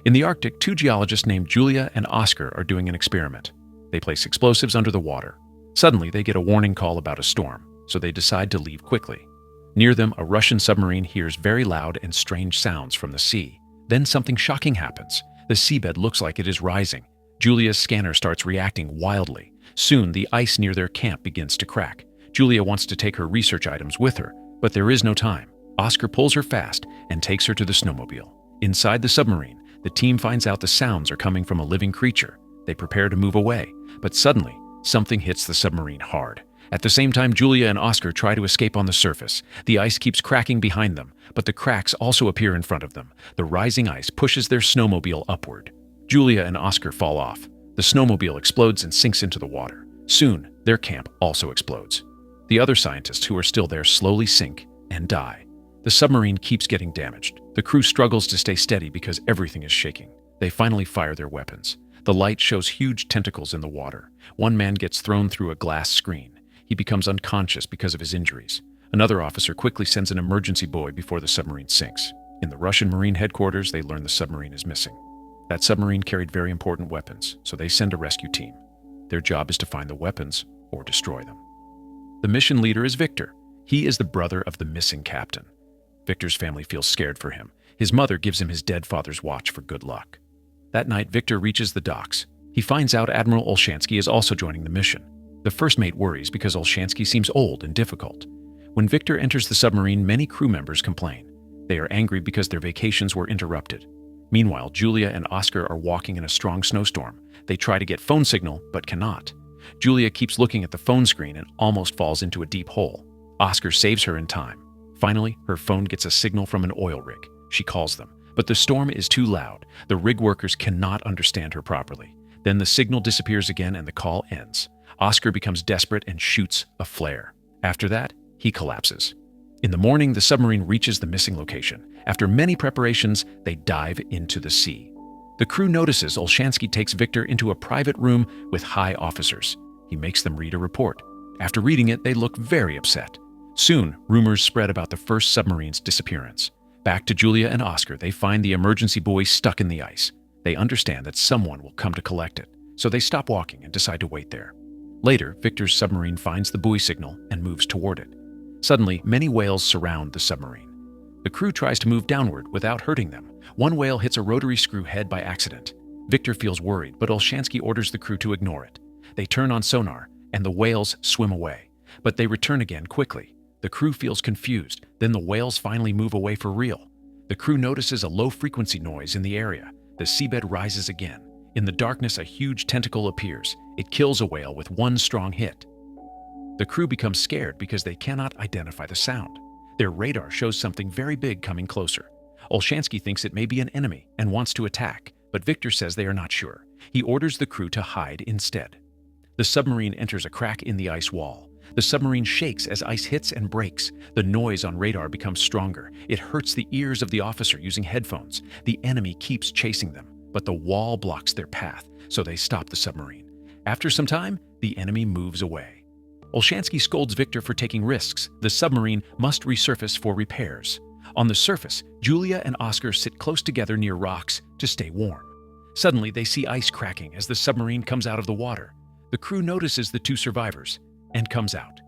In the Arctic, two geologists named Julia and Oscar are doing an experiment. They place explosives under the water. Suddenly, they get a warning call about a storm, so they decide to leave quickly. Near them, a Russian submarine hears very loud and strange sounds from the sea. Then something shocking happens. The seabed looks like it is rising. Julia's scanner starts reacting wildly. Soon, the ice near their camp begins to crack. Julia wants to take her research items with her, but there is no time. Oscar pulls her fast and takes her to the snowmobile. Inside the submarine, the team finds out the sounds are coming from a living creature. They prepare to move away, but suddenly, something hits the submarine hard. At the same time, Julia and Oscar try to escape on the surface. The ice keeps cracking behind them, but the cracks also appear in front of them. The rising ice pushes their snowmobile upward. Julia and Oscar fall off. The snowmobile explodes and sinks into the water. Soon, their camp also explodes. The other scientists who are still there slowly sink and die. The submarine keeps getting damaged. The crew struggles to stay steady because everything is shaking. They finally fire their weapons. The light shows huge tentacles in the water. One man gets thrown through a glass screen. He becomes unconscious because of his injuries. Another officer quickly sends an emergency buoy before the submarine sinks. In the Russian Marine headquarters, they learn the submarine is missing. That submarine carried very important weapons, so they send a rescue team. Their job is to find the weapons or destroy them. The mission leader is Victor. He is the brother of the missing captain. Victor's family feels scared for him. His mother gives him his dead father's watch for good luck. That night, Victor reaches the docks. He finds out Admiral Olshansky is also joining the mission. The first mate worries because Olshansky seems old and difficult. When Victor enters the submarine, many crew members complain. They are angry because their vacations were interrupted. Meanwhile, Julia and Oscar are walking in a strong snowstorm. They try to get phone signal, but cannot. Julia keeps looking at the phone screen and almost falls into a deep hole. Oscar saves her in time. Finally, her phone gets a signal from an oil rig. She calls them, but the storm is too loud. The rig workers cannot understand her properly. Then the signal disappears again and the call ends. Oscar becomes desperate and shoots a flare. After that, he collapses. In the morning, the submarine reaches the missing location. After many preparations, they dive into the sea. The crew notices Olshansky takes Victor into a private room with high officers. He makes them read a report. After reading it, they look very upset. Soon, rumors spread about the first submarine's disappearance. Back to Julia and Oscar, they find the emergency buoy stuck in the ice. They understand that someone will come to collect it, so they stop walking and decide to wait there. Later, Victor's submarine finds the buoy signal and moves toward it. Suddenly, many whales surround the submarine. The crew tries to move downward without hurting them. One whale hits a rotary screw head by accident. Victor feels worried, but Olshansky orders the crew to ignore it. They turn on sonar, and the whales swim away. But they return again quickly. The crew feels confused. Then the whales finally move away for real. The crew notices a low-frequency noise in the area. The seabed rises again. In the darkness, a huge tentacle appears. It kills a whale with one strong hit. The crew becomes scared because they cannot identify the sound. Their radar shows something very big coming closer. Olshansky thinks it may be an enemy and wants to attack, but Victor says they are not sure. He orders the crew to hide instead. The submarine enters a crack in the ice wall. The submarine shakes as ice hits and breaks. The noise on radar becomes stronger. It hurts the ears of the officer using headphones. The enemy keeps chasing them, but the wall blocks their path, so they stop the submarine. After some time, the enemy moves away. Olshansky scolds Victor for taking risks. The submarine must resurface for repairs. On the surface, Julia and Oscar sit close together near rocks to stay warm. Suddenly, they see ice cracking as the submarine comes out of the water. The crew notices the two survivors and comes out.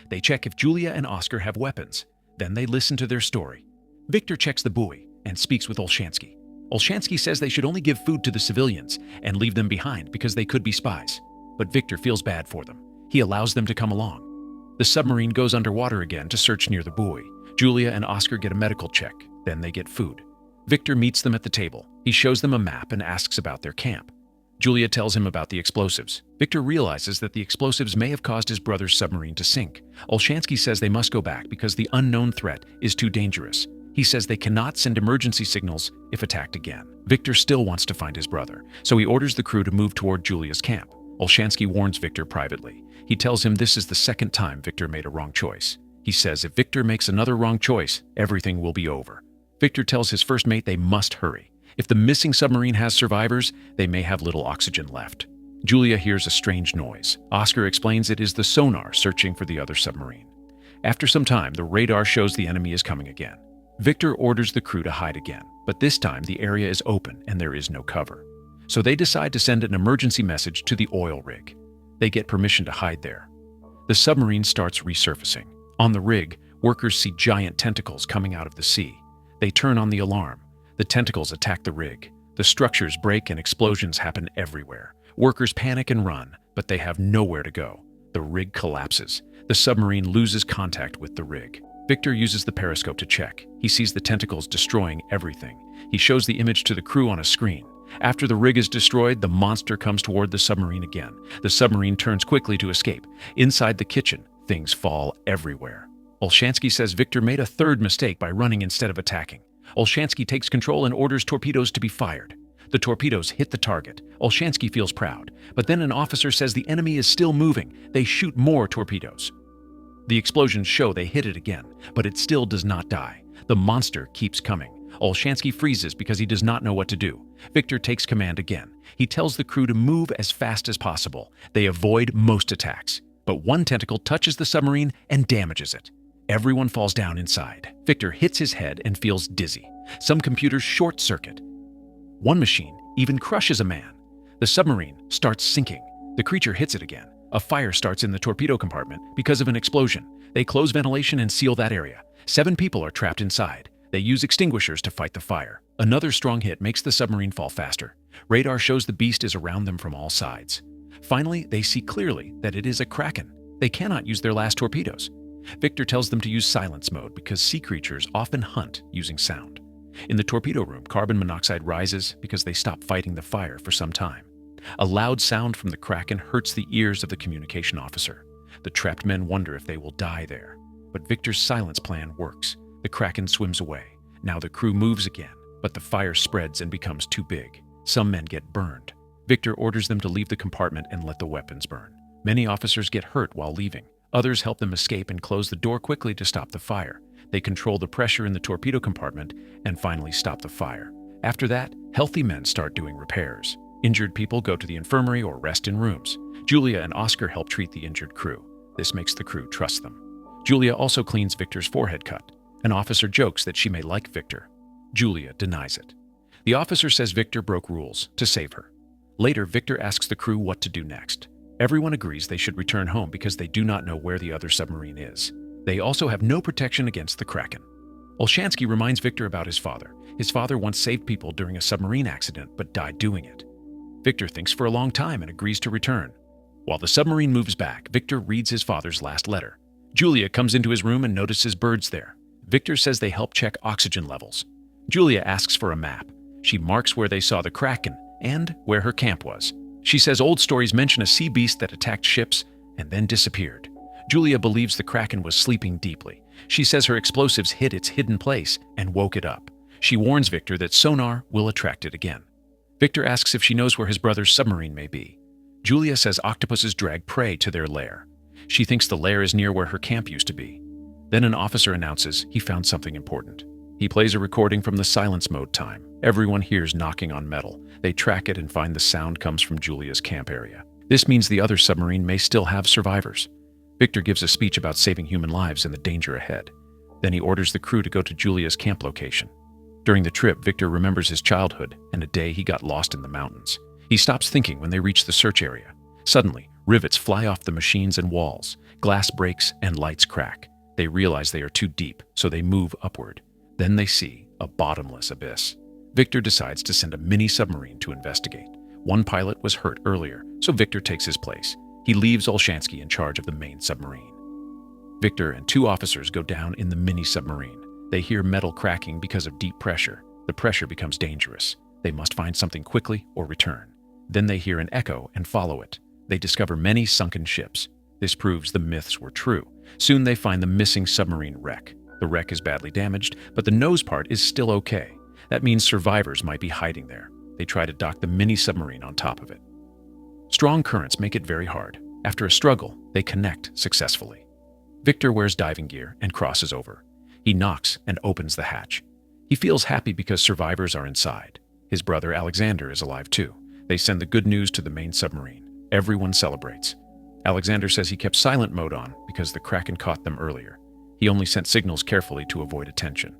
They check if Julia and Oscar have weapons. Then they listen to their story. Victor checks the buoy and speaks with Olshansky. Olshansky says they should only give food to the civilians and leave them behind because they could be spies. But Victor feels bad for them. He allows them to come along. The submarine goes underwater again to search near the buoy. Julia and Oscar get a medical check. Then they get food. Victor meets them at the table. He shows them a map and asks about their camp. Julia tells him about the explosives. Victor realizes that the explosives may have caused his brother's submarine to sink. Olshansky says they must go back because the unknown threat is too dangerous. He says they cannot send emergency signals if attacked again. Victor still wants to find his brother, so he orders the crew to move toward Julia's camp. Olshansky warns Victor privately. He tells him this is the second time Victor made a wrong choice. He says if Victor makes another wrong choice, everything will be over. Victor tells his first mate they must hurry. If the missing submarine has survivors, they may have little oxygen left. Julia hears a strange noise. Oscar explains it is the sonar searching for the other submarine. After some time, the radar shows the enemy is coming again. Victor orders the crew to hide again. But this time, the area is open and there is no cover. So they decide to send an emergency message to the oil rig. They get permission to hide there. The submarine starts resurfacing. On the rig, workers see giant tentacles coming out of the sea. They turn on the alarm. The tentacles attack the rig. The structures break and explosions happen everywhere. Workers panic and run, but they have nowhere to go. The rig collapses. The submarine loses contact with the rig. Victor uses the periscope to check. He sees the tentacles destroying everything. He shows the image to the crew on a screen. After the rig is destroyed, the monster comes toward the submarine again. The submarine turns quickly to escape. Inside the kitchen, things fall everywhere. Olshansky says Victor made a third mistake by running instead of attacking. Olshansky takes control and orders torpedoes to be fired. The torpedoes hit the target. Olshansky feels proud, but then an officer says the enemy is still moving. They shoot more torpedoes. The explosions show they hit it again, but it still does not die. The monster keeps coming. Olshansky freezes because he does not know what to do. Victor takes command again. He tells the crew to move as fast as possible. They avoid most attacks, but one tentacle touches the submarine and damages it. Everyone falls down inside. Victor hits his head and feels dizzy. Some computers short-circuit. One machine even crushes a man. The submarine starts sinking. The creature hits it again. A fire starts in the torpedo compartment because of an explosion. They close ventilation and seal that area. 7 people are trapped inside. They use extinguishers to fight the fire. Another strong hit makes the submarine fall faster. Radar shows the beast is around them from all sides. Finally, they see clearly that it is a Kraken. They cannot use their last torpedoes. Victor tells them to use silence mode because sea creatures often hunt using sound. In the torpedo room, carbon monoxide rises because they stop fighting the fire for some time. A loud sound from the Kraken hurts the ears of the communication officer. The trapped men wonder if they will die there. But Victor's silence plan works. The Kraken swims away. Now the crew moves again, but the fire spreads and becomes too big. Some men get burned. Victor orders them to leave the compartment and let the weapons burn. Many officers get hurt while leaving. Others help them escape and close the door quickly to stop the fire. They control the pressure in the torpedo compartment and finally stop the fire. After that, healthy men start doing repairs. Injured people go to the infirmary or rest in rooms. Julia and Oscar help treat the injured crew. This makes the crew trust them. Julia also cleans Victor's forehead cut. An officer jokes that she may like Victor. Julia denies it. The officer says Victor broke rules to save her. Later, Victor asks the crew what to do next. Everyone agrees they should return home because they do not know where the other submarine is. They also have no protection against the Kraken. Olshansky reminds Victor about his father. His father once saved people during a submarine accident but died doing it. Victor thinks for a long time and agrees to return. While the submarine moves back, Victor reads his father's last letter. Julia comes into his room and notices birds there. Victor says they help check oxygen levels. Julia asks for a map. She marks where they saw the Kraken and where her camp was. She says old stories mention a sea beast that attacked ships and then disappeared. Julia believes the Kraken was sleeping deeply. She says her explosives hit its hidden place and woke it up. She warns Victor that sonar will attract it again. Victor asks if she knows where his brother's submarine may be. Julia says octopuses drag prey to their lair. She thinks the lair is near where her camp used to be. Then an officer announces he found something important. He plays a recording from the silence mode time. Everyone hears knocking on metal. They track it and find the sound comes from Julia's camp area. This means the other submarine may still have survivors. Victor gives a speech about saving human lives and the danger ahead. Then he orders the crew to go to Julia's camp location. During the trip, Victor remembers his childhood and a day he got lost in the mountains. He stops thinking when they reach the search area. Suddenly, rivets fly off the machines and walls. Glass breaks and lights crack. They realize they are too deep, so they move upward. Then they see a bottomless abyss. Victor decides to send a mini-submarine to investigate. One pilot was hurt earlier, so Victor takes his place. He leaves Olshansky in charge of the main submarine. Victor and 2 officers go down in the mini-submarine. They hear metal cracking because of deep pressure. The pressure becomes dangerous. They must find something quickly or return. Then they hear an echo and follow it. They discover many sunken ships. This proves the myths were true. Soon they find the missing submarine wreck. The wreck is badly damaged, but the nose part is still okay. That means survivors might be hiding there. They try to dock the mini-submarine on top of it. Strong currents make it very hard. After a struggle, they connect successfully. Victor wears diving gear and crosses over. He knocks and opens the hatch. He feels happy because survivors are inside. His brother Alexander is alive too. They send the good news to the main submarine. Everyone celebrates. Alexander says he kept silent mode on because the Kraken caught them earlier. He only sent signals carefully to avoid attention.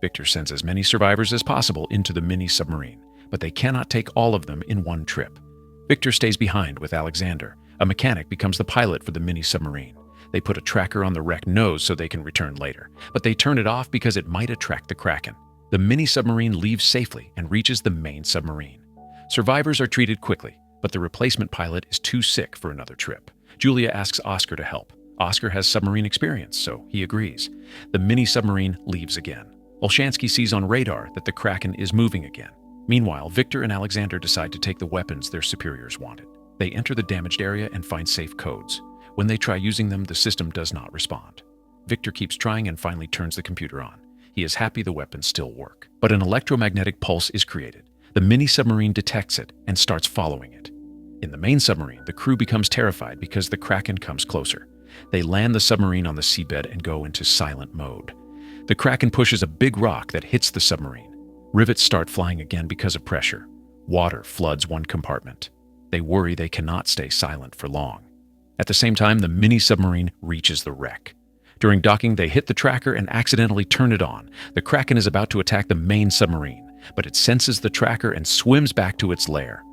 Victor sends as many survivors as possible into the mini-submarine, but they cannot take all of them in one trip. Victor stays behind with Alexander. A mechanic becomes the pilot for the mini-submarine. They put a tracker on the wrecked nose so they can return later, but they turn it off because it might attract the Kraken. The mini-submarine leaves safely and reaches the main submarine. Survivors are treated quickly, but the replacement pilot is too sick for another trip. Julia asks Oscar to help. Oscar has submarine experience, so he agrees. The mini-submarine leaves again. Olshansky sees on radar that the Kraken is moving again. Meanwhile, Victor and Alexander decide to take the weapons their superiors wanted. They enter the damaged area and find safe codes. When they try using them, the system does not respond. Victor keeps trying and finally turns the computer on. He is happy the weapons still work. But an electromagnetic pulse is created. The mini-submarine detects it and starts following it. In the main submarine, the crew becomes terrified because the Kraken comes closer. They land the submarine on the seabed and go into silent mode. The Kraken pushes a big rock that hits the submarine. Rivets start flying again because of pressure. Water floods one compartment. They worry they cannot stay silent for long. At the same time, the mini-submarine reaches the wreck. During docking, they hit the tracker and accidentally turn it on. The Kraken is about to attack the main submarine, but it senses the tracker and swims back to its lair.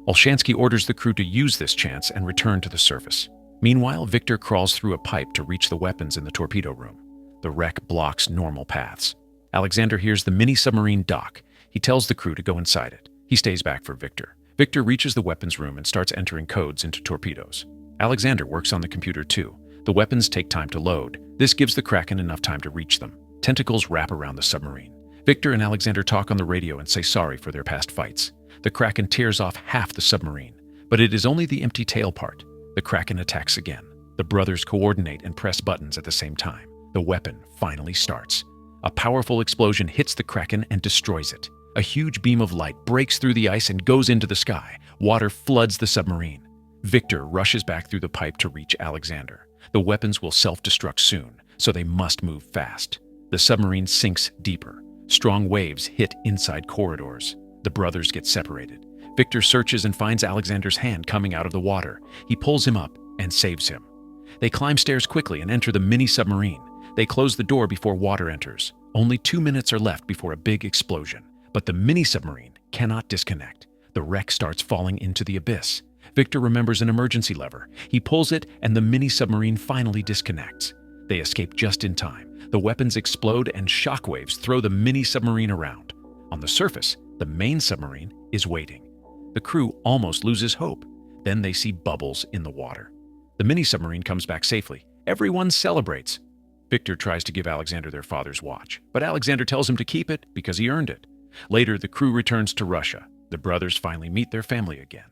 Olshansky orders the crew to use this chance and return to the surface. Meanwhile, Victor crawls through a pipe to reach the weapons in the torpedo room. The wreck blocks normal paths. Alexander hears the mini-submarine dock. He tells the crew to go inside it. He stays back for Victor. Victor reaches the weapons room and starts entering codes into torpedoes. Alexander works on the computer too. The weapons take time to load. This gives the Kraken enough time to reach them. Tentacles wrap around the submarine. Victor and Alexander talk on the radio and say sorry for their past fights. The Kraken tears off half the submarine, but it is only the empty tail part. The Kraken attacks again. The brothers coordinate and press buttons at the same time. The weapon finally starts. A powerful explosion hits the Kraken and destroys it. A huge beam of light breaks through the ice and goes into the sky. Water floods the submarine. Victor rushes back through the pipe to reach Alexander. The weapons will self-destruct soon, so they must move fast. The submarine sinks deeper. Strong waves hit inside corridors. The brothers get separated. Victor searches and finds Alexander's hand coming out of the water. He pulls him up and saves him. They climb stairs quickly and enter the mini-submarine. They close the door before water enters. Only 2 minutes are left before a big explosion. But the mini-submarine cannot disconnect. The wreck starts falling into the abyss. Victor remembers an emergency lever. He pulls it and the mini-submarine finally disconnects. They escape just in time. The weapons explode and shockwaves throw the mini-submarine around. On the surface, the main submarine is waiting. The crew almost loses hope. Then they see bubbles in the water. The mini-submarine comes back safely. Everyone celebrates. Victor tries to give Alexander their father's watch, but Alexander tells him to keep it because he earned it. Later, the crew returns to Russia. The brothers finally meet their family again.